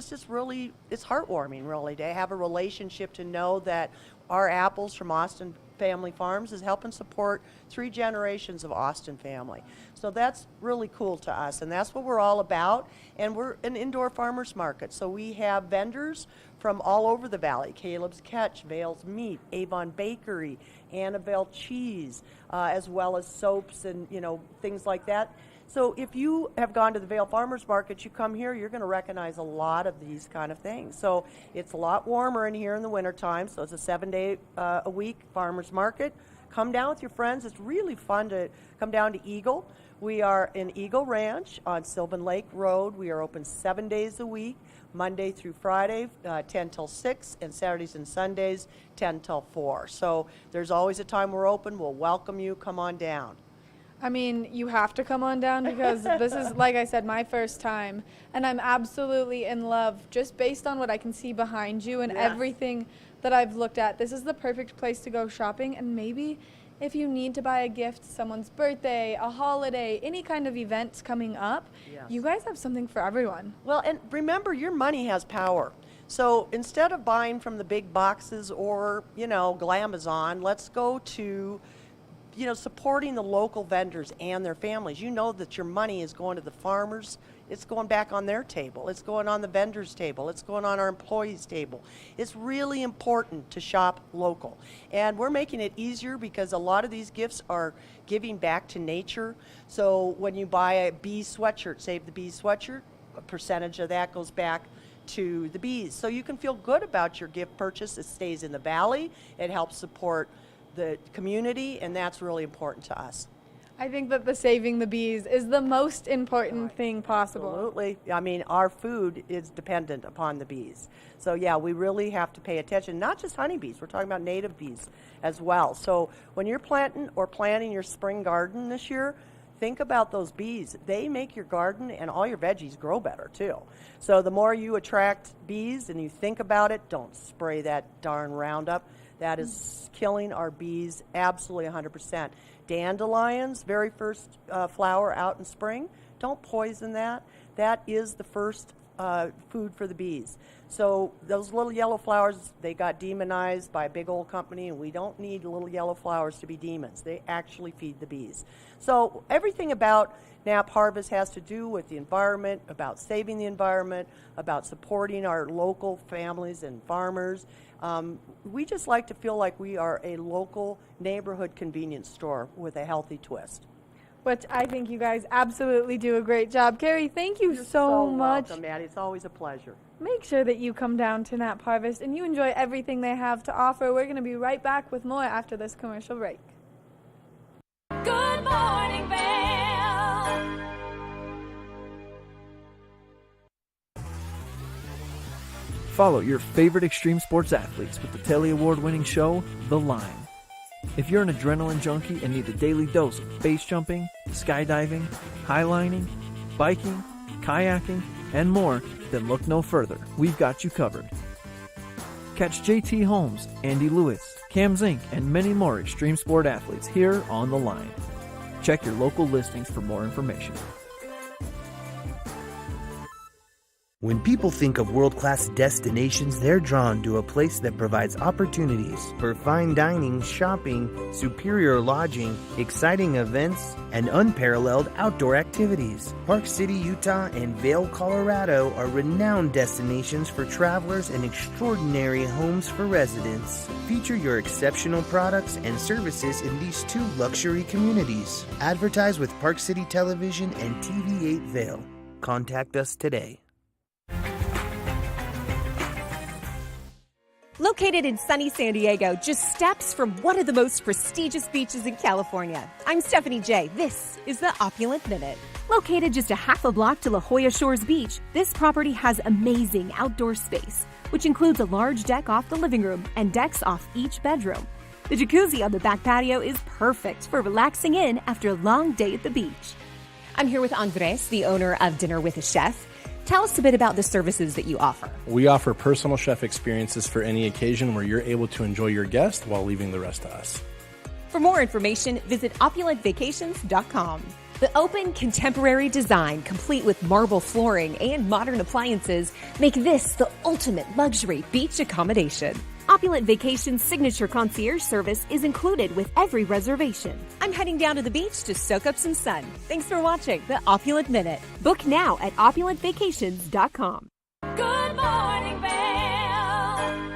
heartwarming, really, to have a relationship, to know that our apples from Austin Family Farms is helping support 3 generations of Austin family. So that's really cool to us, and that's what we're all about. And we're an indoor farmers market, so we have vendors from all over the valley: Caleb's Catch, Vail's Meat, Avon Bakery, Annabelle Cheese, as well as soaps and, you know, things like that. So if you have gone to the Vail Farmers Market, you come here, you're going to recognize a lot of these kind of things. So it's a lot warmer in here in the wintertime, so it's a 7-day-a-week farmers market. Come down with your friends. It's really fun to come down to Eagle. We are in Eagle Ranch on Sylvan Lake Road. We are open 7 days a week, Monday through Friday, 10 till 6, and Saturdays and Sundays, 10 till 4. So there's always a time we're open. We'll welcome you. Come on down. I mean, you have to come on down because this is, like I said, my first time, and I'm absolutely in love just based on what I can see behind you and everything that I've looked at. This is the perfect place to go shopping, and maybe if you need to buy a gift, someone's birthday, a holiday, any kind of events coming up, you guys have something for everyone. Well, and remember, your money has power. So instead of buying from the big boxes or, you know, Glamazon, let's go to, you know, supporting the local vendors and their families. You know that your money is going to the farmers. It's going back on their table. It's going on the vendors' table. It's going on our employees' table. It's really important to shop local. And we're making it easier because a lot of these gifts are giving back to nature. So when you buy a bee sweatshirt, Save the Bee sweatshirt, a percentage of that goes back to the bees. So you can feel good about your gift purchase. It stays in the valley. It helps support the community, and that's really important to us. I think that the saving the bees is the most important thing possible. Absolutely. I mean, our food is dependent upon the bees. So yeah, we really have to pay attention, not just honeybees, we're talking about native bees as well. So when you're planting or planning your spring garden this year, think about those bees. They make your garden and all your veggies grow better too. So the more you attract bees and you think about it, don't spray that darn Roundup. That is killing our bees absolutely 100%. Dandelions, very first flower out in spring, don't poison that. That is the first food for the bees. So those little yellow flowers, they got demonized by a big old company, and we don't need little yellow flowers to be demons. They actually feed the bees. So everything about Knapp Harvest has to do with the environment, about saving the environment, about supporting our local families and farmers. We just like to feel like we are a local neighborhood convenience store with a healthy twist. Which I think you guys absolutely do a great job. Carrie, thank you so much. Welcome, Maddie. It's always a pleasure. Make sure that you come down to Knapp Harvest and you enjoy everything they have to offer. We're going to be right back with more after this commercial break. Good morning, Vail. Follow your favorite extreme sports athletes with the Telly Award-winning show, The Line. If you're an adrenaline junkie and need a daily dose of base jumping, skydiving, highlining, biking, kayaking, and more, then look no further. We've got you covered. Catch JT Holmes, Andy Lewis, Cam Zink, and many more extreme sport athletes here on The Line. Check your local listings for more information. When people think of world-class destinations, they're drawn to a place that provides opportunities for fine dining, shopping, superior lodging, exciting events, and unparalleled outdoor activities. Park City, Utah, and Vail, Colorado are renowned destinations for travelers and extraordinary homes for residents. Feature your exceptional products and services in these 2 luxury communities. Advertise with Park City Television and TV8 Vail. Contact us today. Located in sunny San Diego, just steps from one of the most prestigious beaches in California. I'm Stephanie J. This is the Opulent Minute. Located just a half a block to La Jolla Shores Beach, this property has amazing outdoor space, which includes a large deck off the living room and decks off each bedroom. The jacuzzi on the back patio is perfect for relaxing in after a long day at the beach. I'm here with Andres, the owner of Dinner with a Chef. Tell us a bit about the services that you offer. We offer personal chef experiences for any occasion where you're able to enjoy your guest while leaving the rest to us. For more information, visit opulentvacations.com. The open, contemporary design, complete with marble flooring and modern appliances, make this the ultimate luxury beach accommodation. Opulent Vacations' signature concierge service is included with every reservation. I'm heading down to the beach to soak up some sun. Thanks for watching the Opulent Minute. Book now at opulentvacations.com. Good morning, Vail.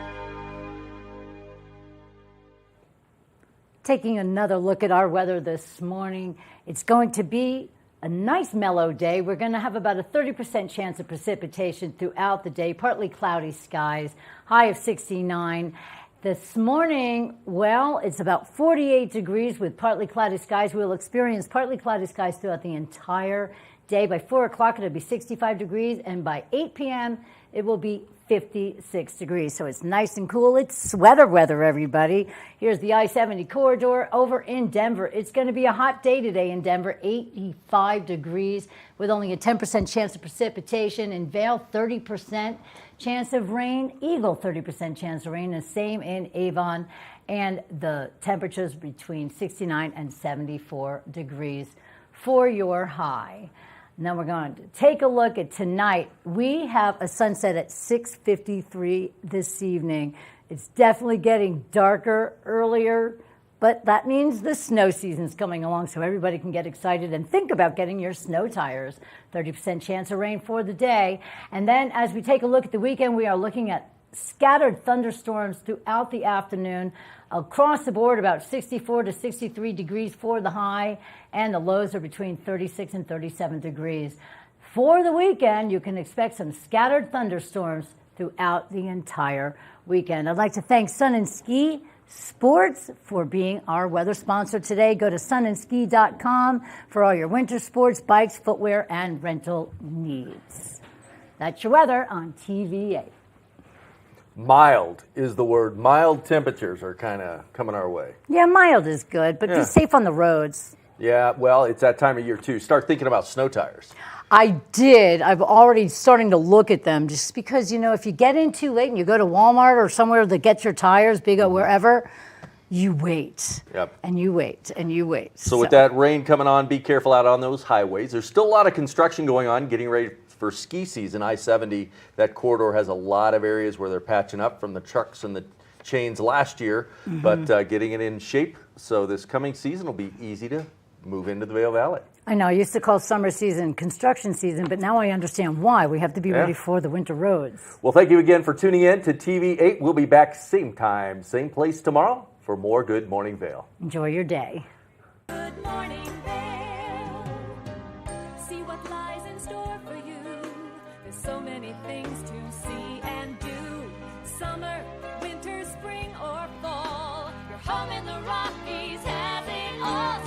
Taking another look at our weather this morning, it's going to be a nice mellow day. We're going to have about a 30% chance of precipitation throughout the day, partly cloudy skies, high of 69. This morning, well, it's about 48 degrees with partly cloudy skies. We'll experience partly cloudy skies throughout the entire day. By 4 o'clock, it'll be 65 degrees, and by 8 p.m., it will be 56 degrees. So it's nice and cool. It's sweater weather, everybody. Here's the I-70 corridor over in Denver. It's going to be a hot day today in Denver, 85 degrees with only a 10% chance of precipitation. In Vail, 30% chance of rain. Eagle, 30% chance of rain. The same in Avon. And the temperatures between 69 and 74 degrees for your high. Now we're going to take a look at tonight. We have a sunset at 6:53 this evening. It's definitely getting darker earlier, but that means the snow season's coming along, so everybody can get excited and think about getting your snow tires. 30% chance of rain for the day. And then as we take a look at the weekend, we are looking at scattered thunderstorms throughout the afternoon. Across the board, about 64 to 63 degrees for the high, and the lows are between 36 and 37 degrees. For the weekend, you can expect some scattered thunderstorms throughout the entire weekend. I'd like to thank Sun and Ski Sports for being our weather sponsor today. Go to sunandski.com for all your winter sports, bikes, footwear, and rental needs. That's your weather on TV8. Mild is the word. Mild temperatures are kind of coming our way. Yeah, mild is good, but be safe on the roads. Yeah, well, it's that time of year, too. Start thinking about snow tires. I did. I'm already starting to look at them just because, you know, if you get in too late and you go to Walmart or somewhere that gets your tires, big or wherever, you wait. Yep. And you wait and you wait. So with that rain coming on, be careful out on those highways. There's still a lot of construction going on, getting ready for ski season. I-70, that corridor has a lot of areas where they're patching up from the trucks and the chains last year, but getting it in shape so this coming season will be easy to move into the Vail Valley. I know, I used to call summer season construction season, but now I understand why. We have to be ready for the winter roads. Well, thank you again for tuning in to TV8. We'll be back same time, same place tomorrow for more Good Morning Vail. Enjoy your day. Good morning, Vail. See what lies in store for you. There's so many things to see and do. Summer, winter, spring, or fall. Your home in the Rockies has it all.